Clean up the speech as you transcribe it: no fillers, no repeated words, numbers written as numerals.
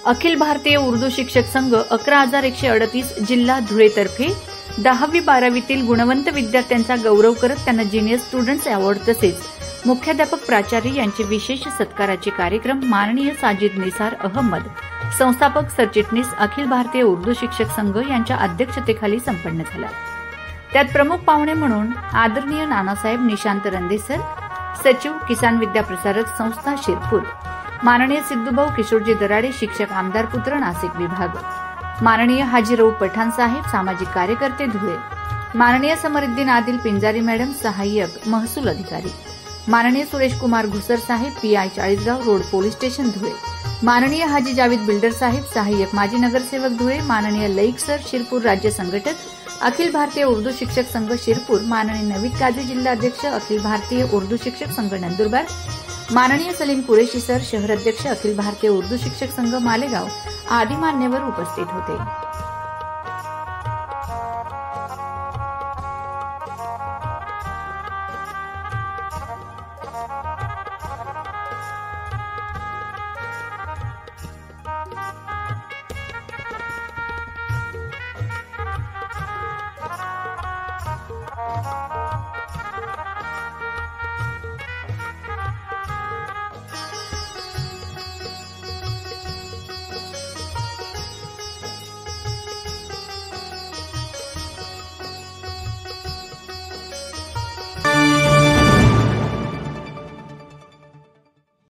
अखिल भारतीय उर्दू शिक्षक संघ 11,138 जिल्हा धुळेतर्फे 10वी-12वीतील गुणवंत विद्यार्थ्यांचा गौरव करत त्यांना जीनियस स्टुडंट्स अवॉर्ड तसेच मुख्याध्यापक प्राचार्य यांचे विशेष सत्काराचे कार्यक्रम माननीय साजिद निसार अहमद, संस्थापक सरचिटणीस अखिल भारतीय उर्दू शिक्षक संघ यांच्या अध्यक्षतेखाली संपन्न झाला। त्यात प्रमुख पाहुणे म्हणून आदरणीय नानासाहेब निशांत रंदे सर, सचिव किसान विद्या प्रसारक संस्था शिरपूर, माननीय सिद्धूभाऊ किशोरजी दराडे शिक्षक आमदार पुत्र नाशिक विभाग, माननीय हाजीराव पठाण साहेब सामाजिक कार्यकर्ते धुळे, माननीय समरुद्दीन आदिल पिंजारी मॅडम सहाय्यक महसूल अधिकारी, माननीय सुरेश कुमार घुसर साहेब PI Chalisgaon road police station Dhule, माननीय हाजी जावेद बिल्डर साहेब सहाय्यक माजी नगरसेवक धुळे, माननीय लईक सर शिरपूर राज्य संघटक अखिल भारतीय उर्दू शिक्षक संघ शिरपूर, माननीय नवीद काझी जिल्हा अध्यक्ष अखिल भारतीय उर्दू शिक्षक संघ नंदुरबार, माननीय सलीम कुरेशी सर शहर अध्यक्ष अखिल भारतीय उर्दू शिक्षक संघ मालेगाव आदी मान्यवर उपस्थित होते।